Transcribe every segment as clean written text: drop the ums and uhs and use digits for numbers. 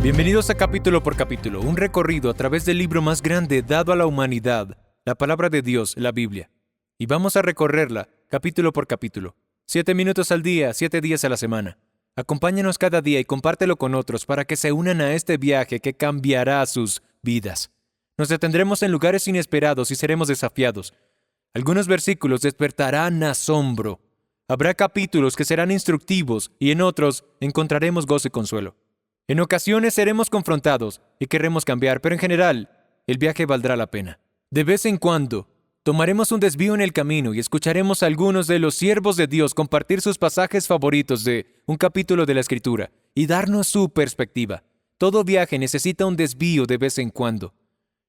Bienvenidos a Capítulo por Capítulo, un recorrido a través del libro más grande dado a la humanidad, la palabra de Dios, la Biblia. Y vamos a recorrerla capítulo por capítulo. 7 minutos al día, 7 días a la semana. Acompáñanos cada día y compártelo con otros para que se unan a este viaje que cambiará sus vidas. Nos detendremos en lugares inesperados y seremos desafiados. Algunos versículos despertarán asombro. Habrá capítulos que serán instructivos y en otros encontraremos gozo y consuelo. En ocasiones seremos confrontados y querremos cambiar, pero en general, el viaje valdrá la pena. De vez en cuando, tomaremos un desvío en el camino y escucharemos a algunos de los siervos de Dios compartir sus pasajes favoritos de un capítulo de la Escritura y darnos su perspectiva. Todo viaje necesita un desvío de vez en cuando.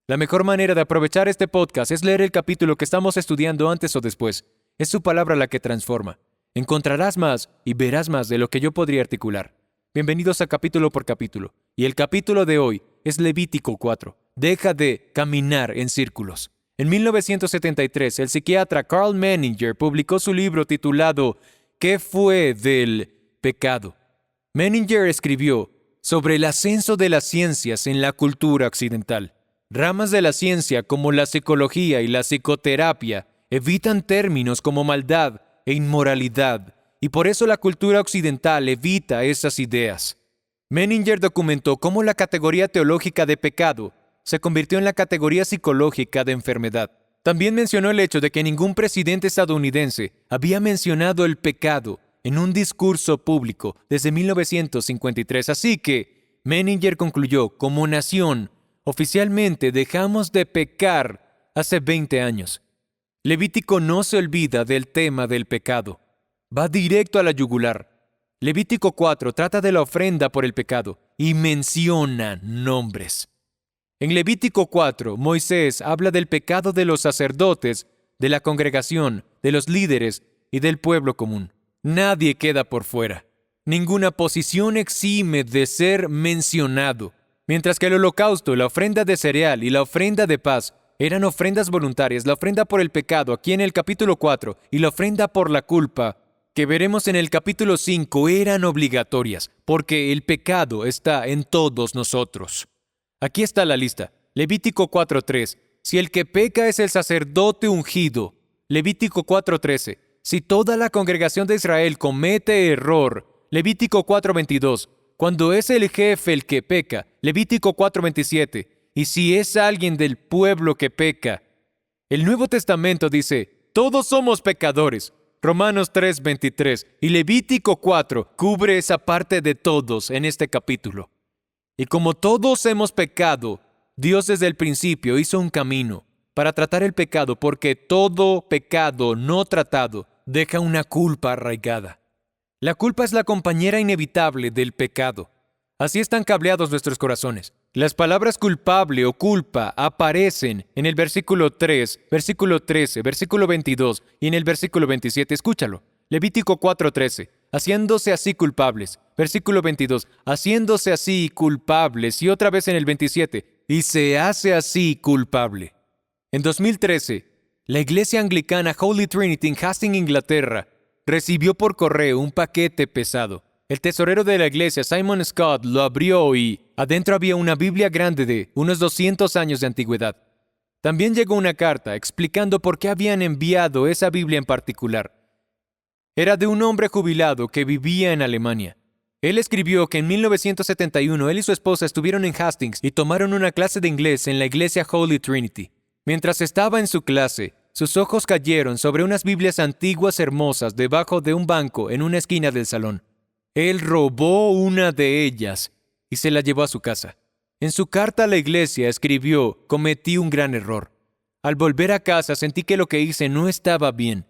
La mejor manera de aprovechar este podcast es leer el capítulo que estamos estudiando antes o después. Es su palabra la que transforma. Encontrarás más y verás más de lo que yo podría articular. Bienvenidos a Capítulo por Capítulo. Y el capítulo de hoy es Levítico 4. Deja de caminar en círculos. En 1973, el psiquiatra Carl Menninger publicó su libro titulado ¿Qué fue del pecado? Menninger escribió sobre el ascenso de las ciencias en la cultura occidental. Ramas de la ciencia como la psicología y la psicoterapia evitan términos como maldad e inmoralidad, y por eso la cultura occidental evita esas ideas. Menninger documentó cómo la categoría teológica de pecado se convirtió en la categoría psicológica de enfermedad. También mencionó el hecho de que ningún presidente estadounidense había mencionado el pecado en un discurso público desde 1953. Así que Menninger concluyó, como nación, oficialmente dejamos de pecar hace 20 años. Levítico no se olvida del tema del pecado. Va directo a la yugular. Levítico 4 trata de la ofrenda por el pecado y menciona nombres. En Levítico 4, Moisés habla del pecado de los sacerdotes, de la congregación, de los líderes y del pueblo común. Nadie queda por fuera. Ninguna posición exime de ser mencionado. Mientras que el holocausto, la ofrenda de cereal y la ofrenda de paz eran ofrendas voluntarias, la ofrenda por el pecado aquí en el capítulo 4 y la ofrenda por la culpa que veremos en el capítulo 5 eran obligatorias, porque el pecado está en todos nosotros. Aquí está la lista. Levítico 4:3. Si el que peca es el sacerdote ungido. Levítico 4:13. Si toda la congregación de Israel comete error. Levítico 4:22. Cuando es el jefe el que peca. Levítico 4:27. Y si es alguien del pueblo que peca. El Nuevo Testamento dice, todos somos pecadores. Romanos 3:23 y Levítico 4 cubre esa parte de todos en este capítulo. Y como todos hemos pecado, Dios desde el principio hizo un camino para tratar el pecado, porque todo pecado no tratado deja una culpa arraigada. La culpa es la compañera inevitable del pecado. Así están cableados nuestros corazones. Las palabras culpable o culpa aparecen en el versículo 3, versículo 13, versículo 22 y en el versículo 27. Escúchalo. Levítico 4:13. Haciéndose así culpables. Versículo 22. Haciéndose así culpables. Y otra vez en el 27. Y se hace así culpable. En 2013, la iglesia anglicana Holy Trinity en Hastings, Inglaterra, recibió por correo un paquete pesado. El tesorero de la iglesia, Simon Scott, lo abrió y adentro había una Biblia grande de unos 200 años de antigüedad. También llegó una carta explicando por qué habían enviado esa Biblia en particular. Era de un hombre jubilado que vivía en Alemania. Él escribió que en 1971 él y su esposa estuvieron en Hastings y tomaron una clase de inglés en la iglesia Holy Trinity. Mientras estaba en su clase, sus ojos cayeron sobre unas Biblias antiguas hermosas debajo de un banco en una esquina del salón. Él robó una de ellas y se la llevó a su casa. En su carta a la iglesia escribió, cometí un gran error. Al volver a casa sentí que lo que hice no estaba bien.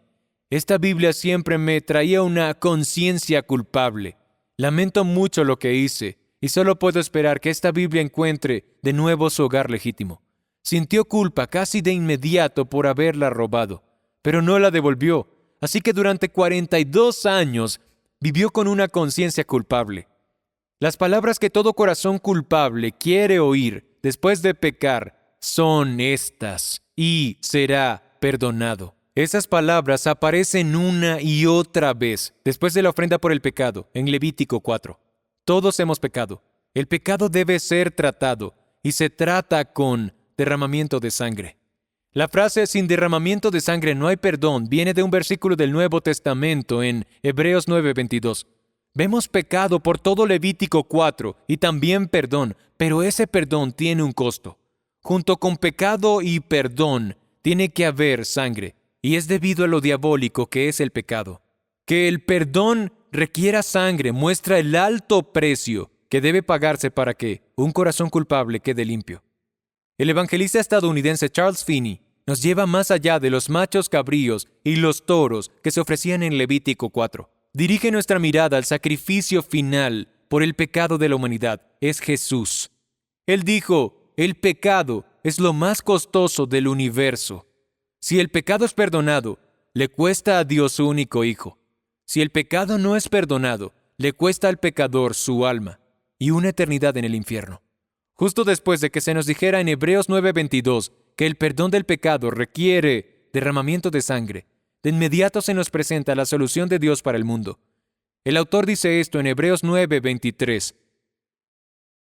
Esta Biblia siempre me traía una conciencia culpable. Lamento mucho lo que hice y solo puedo esperar que esta Biblia encuentre de nuevo su hogar legítimo. Sintió culpa casi de inmediato por haberla robado, pero no la devolvió. Así que durante 42 años vivió con una conciencia culpable. Las palabras que todo corazón culpable quiere oír después de pecar son estas: y será perdonado. Esas palabras aparecen una y otra vez después de la ofrenda por el pecado en Levítico 4. Todos hemos pecado. El pecado debe ser tratado, y se trata con derramamiento de sangre. La frase sin derramamiento de sangre no hay perdón viene de un versículo del Nuevo Testamento en Hebreos 9:22. Vemos pecado por todo Levítico 4 y también perdón, pero ese perdón tiene un costo. Junto con pecado y perdón tiene que haber sangre, y es debido a lo diabólico que es el pecado. Que el perdón requiera sangre muestra el alto precio que debe pagarse para que un corazón culpable quede limpio. El evangelista estadounidense Charles Finney nos lleva más allá de los machos cabríos y los toros que se ofrecían en Levítico 4. Dirige nuestra mirada al sacrificio final por el pecado de la humanidad. Es Jesús. Él dijo, el pecado es lo más costoso del universo. Si el pecado es perdonado, le cuesta a Dios su único Hijo. Si el pecado no es perdonado, le cuesta al pecador su alma y una eternidad en el infierno. Justo después de que se nos dijera en Hebreos 9:22 que el perdón del pecado requiere derramamiento de sangre, de inmediato se nos presenta la solución de Dios para el mundo. El autor dice esto en Hebreos 9:23.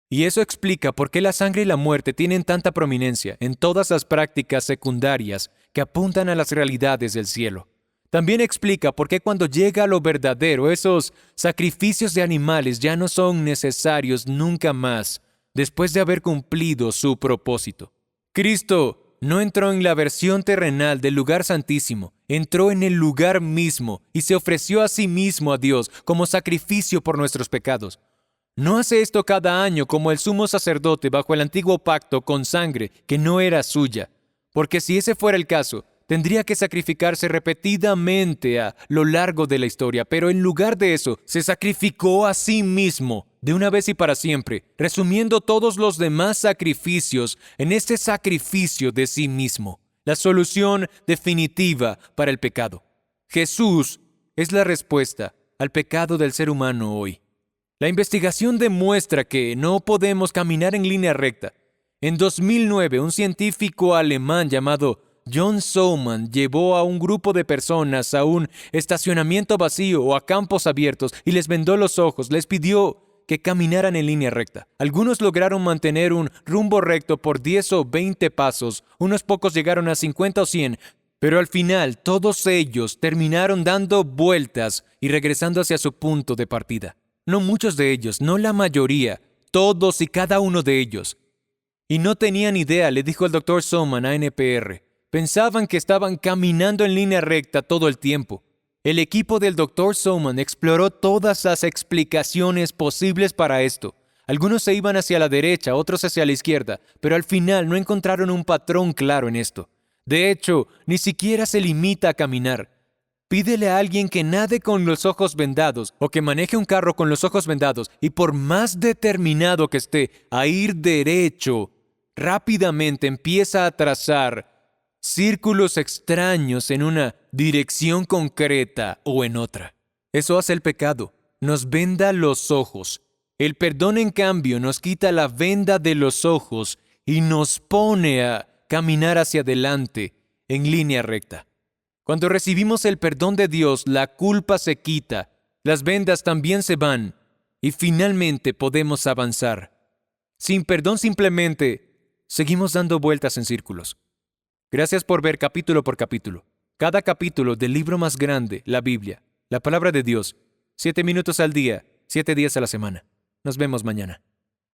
Y eso explica por qué la sangre y la muerte tienen tanta prominencia en todas las prácticas secundarias que apuntan a las realidades del cielo. También explica por qué cuando llega lo verdadero, esos sacrificios de animales ya no son necesarios nunca más, después de haber cumplido su propósito. Cristo no entró en la versión terrenal del lugar santísimo, entró en el lugar mismo y se ofreció a sí mismo a Dios como sacrificio por nuestros pecados. No hace esto cada año como el sumo sacerdote bajo el antiguo pacto con sangre que no era suya, porque si ese fuera el caso, tendría que sacrificarse repetidamente a lo largo de la historia, pero en lugar de eso, se sacrificó a sí mismo de una vez y para siempre, resumiendo todos los demás sacrificios en este sacrificio de sí mismo, la solución definitiva para el pecado. Jesús es la respuesta al pecado del ser humano hoy. La investigación demuestra que no podemos caminar en línea recta. En 2009, un científico alemán llamado John Souman llevó a un grupo de personas a un estacionamiento vacío o a campos abiertos y les vendó los ojos, les pidió que caminaran en línea recta. Algunos lograron mantener un rumbo recto por 10 o 20 pasos, unos pocos llegaron a 50 o 100, pero al final todos ellos terminaron dando vueltas y regresando hacia su punto de partida. No muchos de ellos, no la mayoría, todos y cada uno de ellos. Y no tenían idea, le dijo el Dr. Souman a NPR. Pensaban que estaban caminando en línea recta todo el tiempo. El equipo del Dr. Souman exploró todas las explicaciones posibles para esto. Algunos se iban hacia la derecha, otros hacia la izquierda, pero al final no encontraron un patrón claro en esto. De hecho, ni siquiera se limita a caminar. Pídele a alguien que nade con los ojos vendados o que maneje un carro con los ojos vendados y por más determinado que esté a ir derecho, rápidamente empieza a trazar círculos extraños en una dirección concreta o en otra. Eso hace el pecado, nos venda los ojos. El perdón, en cambio, nos quita la venda de los ojos y nos pone a caminar hacia adelante en línea recta. Cuando recibimos el perdón de Dios, la culpa se quita, las vendas también se van y finalmente podemos avanzar. Sin perdón simplemente seguimos dando vueltas en círculos. Gracias por ver capítulo por capítulo. Cada capítulo del libro más grande, la Biblia, la palabra de Dios, 7 minutos al día, 7 días a la semana. Nos vemos mañana.